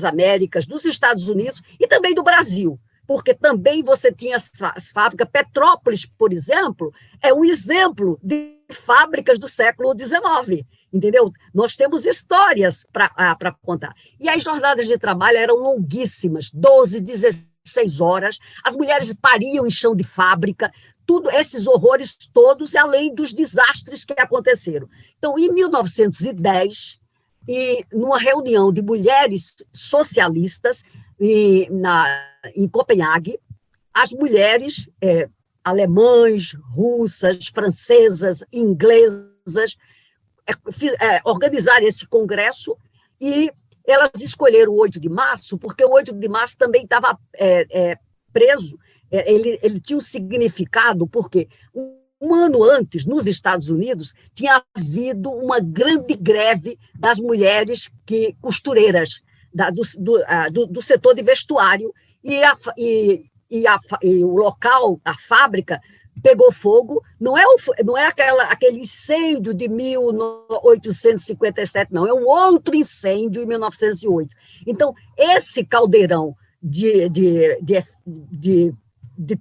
S4: Américas, dos Estados Unidos e também do Brasil, porque também você tinha as fábricas. Petrópolis, por exemplo, é um exemplo de fábricas do século XIX, entendeu? Nós temos histórias para contar. E as jornadas de trabalho eram longuíssimas, 12, 16 horas, as mulheres pariam em chão de fábrica, tudo esses horrores todos, além dos desastres que aconteceram. Então, em 1910, numa reunião de mulheres socialistas em Copenhague, as mulheres alemãs, russas, francesas, inglesas organizaram esse congresso e elas escolheram o 8 de março porque o 8 de março também estava preso, ele tinha um significado, porque um ano antes, nos Estados Unidos, tinha havido uma grande greve das mulheres costureiras do setor de vestuário, e o local, a fábrica, pegou fogo. Não é aquele incêndio de 1857, não, é um outro incêndio em 1908. Então, esse caldeirão de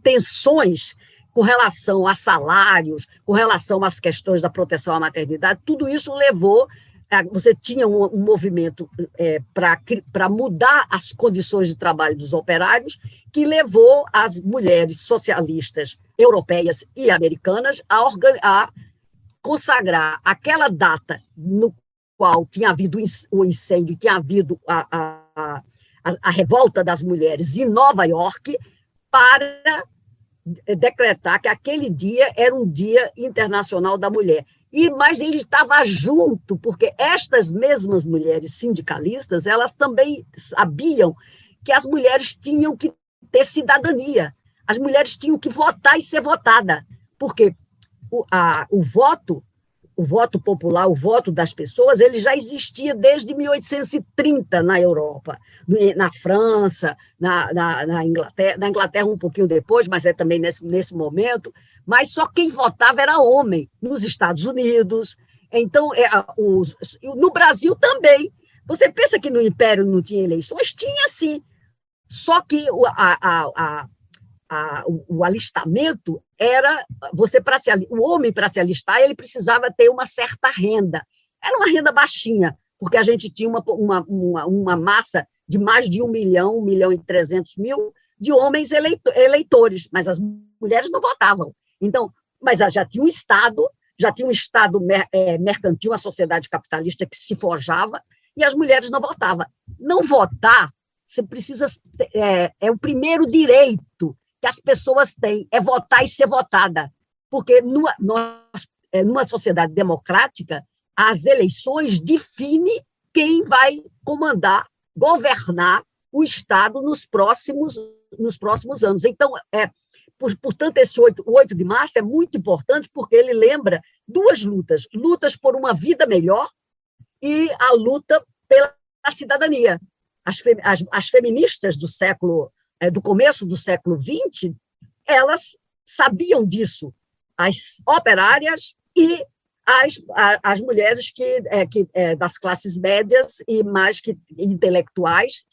S4: tensões com relação a salários, com relação às questões da proteção à maternidade, tudo isso levou. Você tinha um movimento para mudar as condições de trabalho dos operários, que levou as mulheres socialistas europeias e americanas a consagrar aquela data no qual tinha havido o incêndio, tinha havido a revolta das mulheres em Nova York, para decretar que aquele dia era um Dia Internacional da Mulher. Mas ele estava junto, porque estas mesmas mulheres sindicalistas, elas também sabiam que as mulheres tinham que ter cidadania, as mulheres tinham que votar e ser votada, porque o voto popular, o voto das pessoas, ele já existia desde 1830 na Europa, na França, na Inglaterra um pouquinho depois, mas é também nesse momento, mas só quem votava era homem, nos Estados Unidos. Então, no Brasil também. Você pensa que no Império não tinha eleições? Tinha, sim. Só que o alistamento era, o homem, para se alistar, ele precisava ter uma certa renda. Era uma renda baixinha, porque a gente tinha uma massa de mais de 1 milhão, 1.300.000 de homens eleitores, mas as mulheres não votavam. Então, mas já tinha um Estado mercantil, uma sociedade capitalista que se forjava, e as mulheres não votavam. Não votar, você precisa, é o primeiro direito que as pessoas têm, é votar e ser votada, porque numa sociedade democrática, as eleições definem quem vai governar o Estado nos próximos anos. Então, portanto, o 8 de março é muito importante, porque ele lembra duas lutas por uma vida melhor e a luta pela cidadania. As feministas do começo do século XX, elas sabiam disso, as operárias e as mulheres das classes médias e mais que intelectuais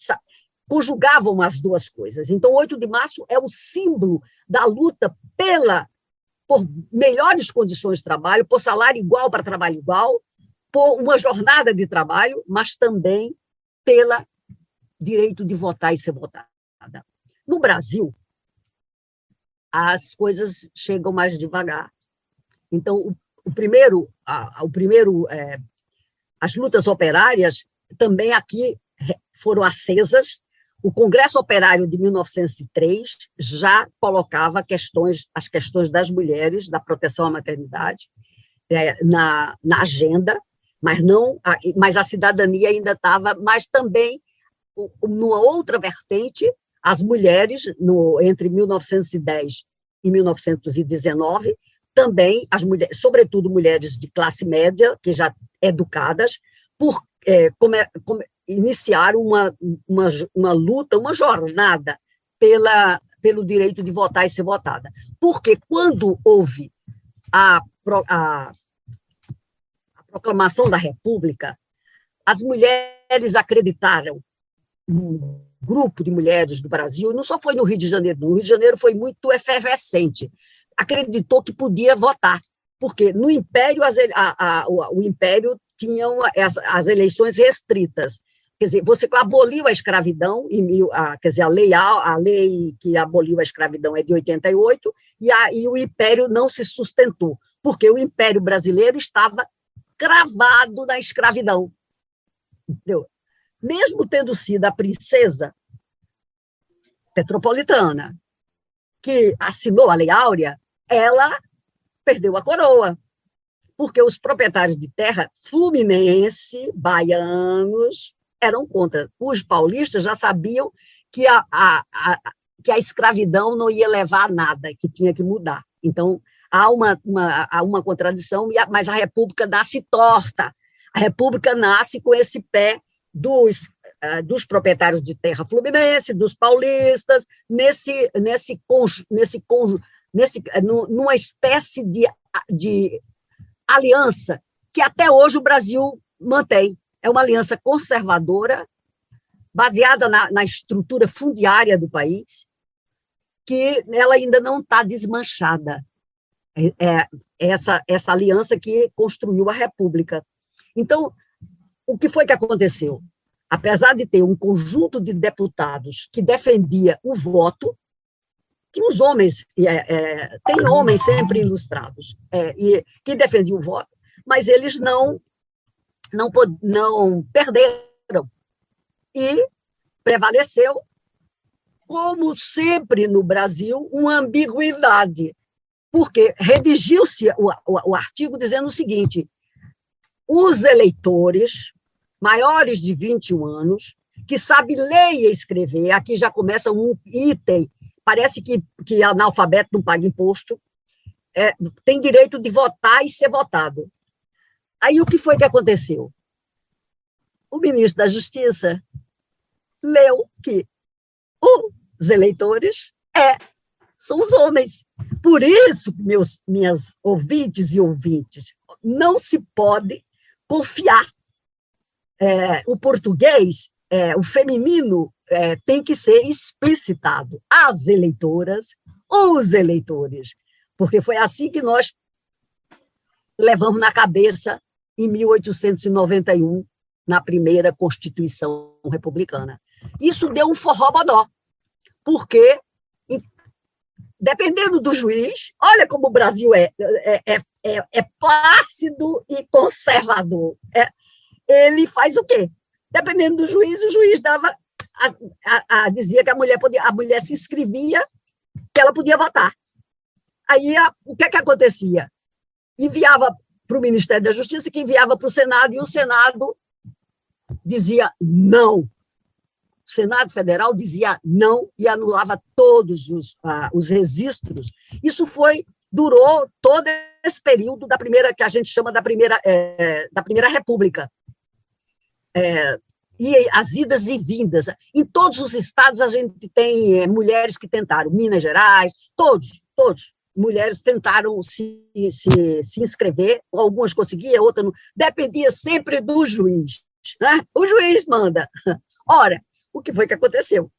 S4: conjugavam as duas coisas. Então, o 8 de março é o símbolo da luta por melhores condições de trabalho, por salário igual para trabalho igual, por uma jornada de trabalho, mas também pelo direito de votar e ser votada. No Brasil, as coisas chegam mais devagar. Então, as lutas operárias também aqui foram acesas. O Congresso Operário de 1903 já colocava as questões das mulheres, da proteção à maternidade, na agenda, mas a cidadania ainda estava, mas também, numa outra vertente, as mulheres, entre 1910 e 1919, também, sobretudo mulheres de classe média, que já educadas, iniciaram uma luta, uma jornada pelo direito de votar e ser votada. Porque quando houve a proclamação da República, as mulheres acreditaram, um grupo de mulheres do Brasil, não só foi no Rio de Janeiro, no Rio de Janeiro foi muito efervescente, acreditou que podia votar, porque no Império, o Império tinha as eleições restritas. Quer dizer, você aboliu a escravidão, quer dizer, a lei que aboliu a escravidão é de 88, e o Império não se sustentou, porque o Império brasileiro estava cravado na escravidão. Entendeu? Mesmo tendo sido a princesa petropolitana que assinou a Lei Áurea, ela perdeu a coroa, porque os proprietários de terra fluminense, baianos, eram contra. Os paulistas já sabiam que que a escravidão não ia levar a nada, que tinha que mudar. Então, há uma contradição, mas a República nasce torta. A República nasce com esse pé dos proprietários de terra fluminense, dos paulistas, numa espécie de aliança que até hoje o Brasil mantém. É uma aliança conservadora, baseada na estrutura fundiária do país, que ela ainda não está desmanchada. Essa aliança que construiu a República. Então, o que foi que aconteceu? Apesar de ter um conjunto de deputados que defendia o voto, tinha os homens, tem homens sempre ilustrados, que defendiam o voto, mas eles não perderam. E prevaleceu, como sempre no Brasil, uma ambiguidade, porque redigiu-se o artigo dizendo o seguinte: os eleitores maiores de 21 anos, que sabem ler e escrever, aqui já começa um item, parece que analfabeto não paga imposto, tem direito de votar e ser votado. Aí o que foi que aconteceu? O ministro da Justiça leu que os eleitores são os homens. Por isso, minhas ouvintes e ouvintes, não se pode confiar. O português, o feminino, tem que ser explicitado. As eleitoras, os eleitores. Porque foi assim que nós levamos na cabeça em 1891, na primeira Constituição Republicana. Isso deu um forró-bodó, porque, dependendo do juiz, olha como o Brasil é plácido e conservador. Ele faz o quê? Dependendo do juiz, o juiz dava, dizia que a mulher se inscrevia, que ela podia votar. Aí, o que acontecia? Enviava para o Ministério da Justiça, que enviava para o Senado, e o Senado dizia não. O Senado Federal dizia não e anulava todos os registros. Isso durou todo esse período da primeira, que a gente chama da primeira República. E as idas e vindas. Em todos os estados a gente tem mulheres que tentaram, Minas Gerais, todos, mulheres tentaram se inscrever, algumas conseguiam, outras não. Dependia sempre do juiz. Né? O juiz manda. Ora, o que foi que aconteceu?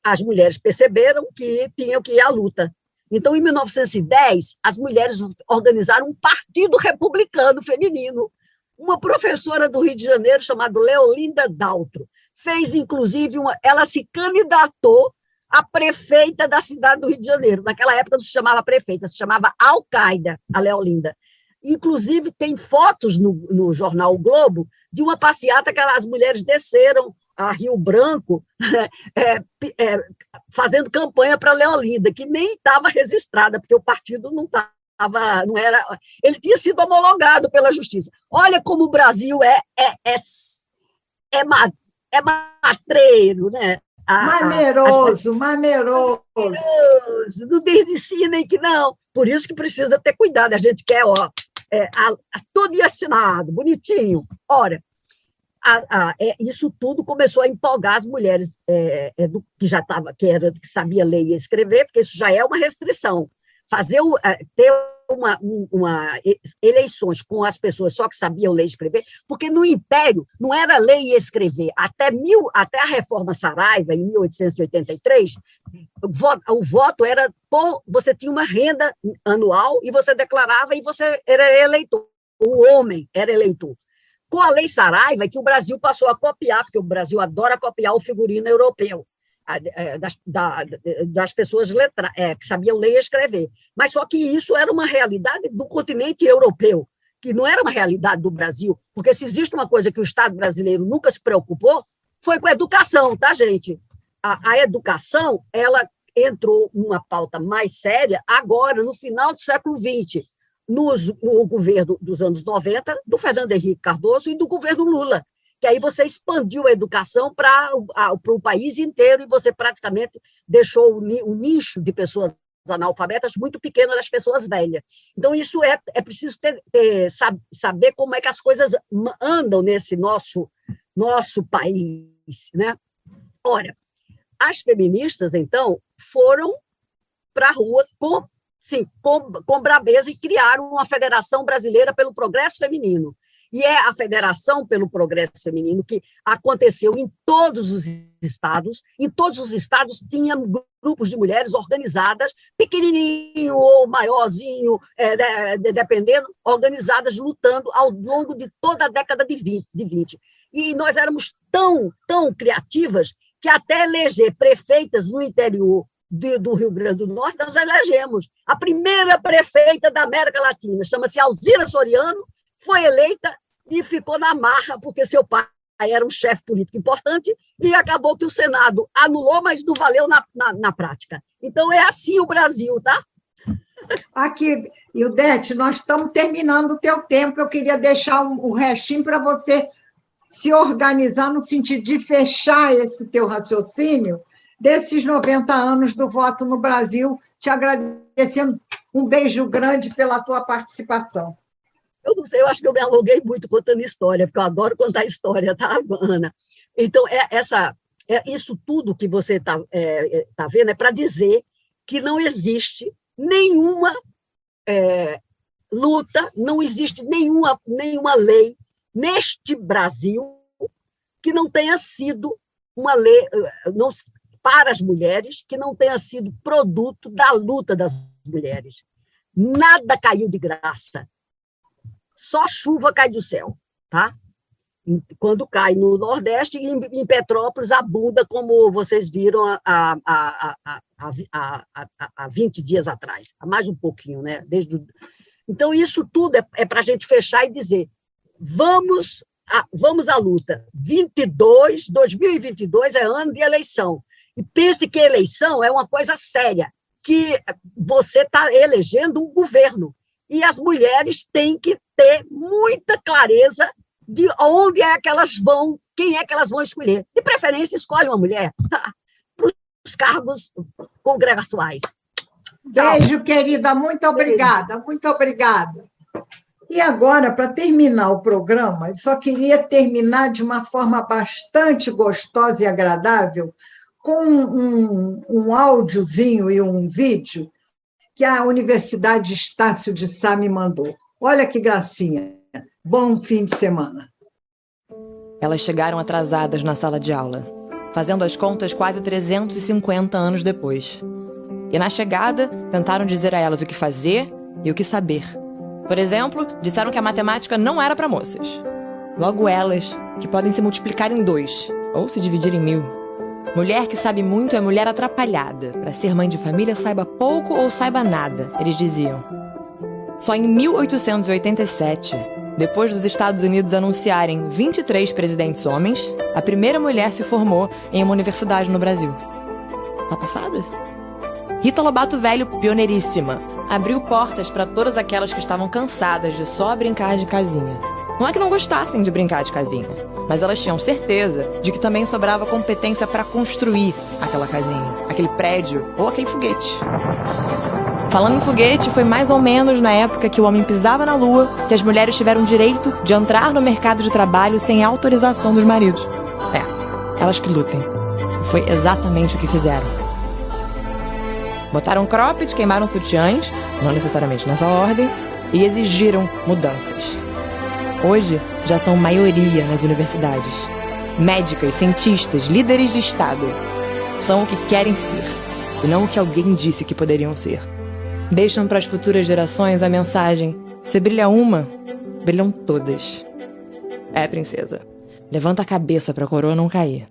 S4: As mulheres perceberam que tinham que ir à luta. Então, em 1910, as mulheres organizaram um partido republicano feminino. Uma professora do Rio de Janeiro, chamada Leolinda Daltro, fez, inclusive, ela se candidatou a prefeita da cidade do Rio de Janeiro. Naquela época não se chamava prefeita, se chamava Alcaida, a Leolinda. Inclusive, tem fotos no jornal O Globo de uma passeata que as mulheres desceram a Rio Branco fazendo campanha para Leolinda, que nem estava registrada, porque o partido não era. Ele tinha sido homologado pela Justiça. Olha como o Brasil é matreiro, né?
S1: Maneiroso.
S4: Não ensinem que não. Por isso que precisa ter cuidado. A gente quer, tudo assinado, bonitinho. Ora, isso tudo começou a empolgar as mulheres que sabia ler e escrever, porque isso já é uma restrição. Ter eleições com as pessoas só que sabiam ler e escrever, porque no Império não era ler e escrever. Até a Reforma Saraiva, em 1883, o voto era você tinha uma renda anual e você declarava e você era eleitor. O homem era eleitor. Com a Lei Saraiva, que o Brasil passou a copiar, porque o Brasil adora copiar o figurino europeu, das pessoas que sabiam ler e escrever. Mas só que isso era uma realidade do continente europeu, que não era uma realidade do Brasil, porque se existe uma coisa que o Estado brasileiro nunca se preocupou, foi com a educação, tá, gente? A educação, ela entrou numa pauta mais séria agora, no final do século XX, no governo dos anos 90, do Fernando Henrique Cardoso e do governo Lula, que aí você expandiu a educação para o país inteiro e você praticamente deixou o nicho de pessoas analfabetas muito pequeno das pessoas velhas. Então, isso é preciso saber como é que as coisas andam nesse nosso país, né? Ora, as feministas, então, foram para a rua com braveza e criaram uma Federação Brasileira pelo Progresso Feminino. E é a Federação pelo Progresso Feminino que aconteceu em todos os estados. Em todos os estados tinha grupos de mulheres organizadas, pequenininho ou maiorzinho, dependendo, organizadas, lutando ao longo de toda a década de 20. E nós éramos tão criativas que até eleger prefeitas no interior do Rio Grande do Norte, nós elegemos. A primeira prefeita da América Latina, chama-se Alzira Soriano, foi eleita e ficou na marra, porque seu pai era um chefe político importante, e acabou que o Senado anulou, mas não valeu na prática. Então, é assim o Brasil, tá?
S1: Aqui, Ildete, nós estamos terminando o teu tempo, eu queria deixar o restinho para você se organizar no sentido de fechar esse teu raciocínio desses 90 anos do voto no Brasil, te agradecendo, um beijo grande pela tua participação.
S4: Eu não sei, eu acho que eu me alonguei muito contando história, porque eu adoro contar história, tá, Ana? Então, isso tudo que você está vendo é para dizer que não existe nenhuma luta, não existe nenhuma lei neste Brasil que não tenha sido uma lei para as mulheres, que não tenha sido produto da luta das mulheres. Nada caiu de graça. Só chuva cai do céu, tá? Quando cai no Nordeste e em Petrópolis abunda, como vocês viram há 20 dias atrás, há mais um pouquinho, né? Então, isso tudo é para a gente fechar e dizer, vamos à luta. 2022 é ano de eleição. E pense que eleição é uma coisa séria, que você está elegendo um governo. E as mulheres têm que ter muita clareza de onde é que elas vão, quem é que elas vão escolher. De preferência, escolhe uma mulher para os cargos congregacionais.
S1: Beijo, querida, muito obrigada, muito obrigada. E agora, para terminar o programa, eu só queria terminar de uma forma bastante gostosa e agradável, com um áudiozinho e um vídeo que a Universidade Estácio de Sá me mandou. Olha que gracinha. Bom fim de semana.
S5: Elas chegaram atrasadas na sala de aula, fazendo as contas quase 350 anos depois. E na chegada, tentaram dizer a elas o que fazer e o que saber. Por exemplo, disseram que a matemática não era para moças. Logo elas, que podem se multiplicar em 2, ou se dividir em 1000. Mulher que sabe muito é mulher atrapalhada. Para ser mãe de família, saiba pouco ou saiba nada, eles diziam. Só em 1887, depois dos Estados Unidos anunciarem 23 presidentes homens, a primeira mulher se formou em uma universidade no Brasil. Tá passada? Rita Lobato Velho, pioneiríssima, abriu portas para todas aquelas que estavam cansadas de só brincar de casinha. Não é que não gostassem de brincar de casinha, mas elas tinham certeza de que também sobrava competência para construir aquela casinha, aquele prédio ou aquele foguete. Falando em foguete, foi mais ou menos na época que o homem pisava na lua que as mulheres tiveram direito de entrar no mercado de trabalho sem autorização dos maridos. Elas que lutem. E foi exatamente o que fizeram. Botaram cropped, queimaram sutiãs, não necessariamente nessa ordem, e exigiram mudanças. Hoje, já são maioria nas universidades. Médicas, cientistas, líderes de Estado. São o que querem ser, e não o que alguém disse que poderiam ser. Deixam para as futuras gerações a mensagem: se brilha uma, brilham todas. Princesa, levanta a cabeça para a coroa não cair.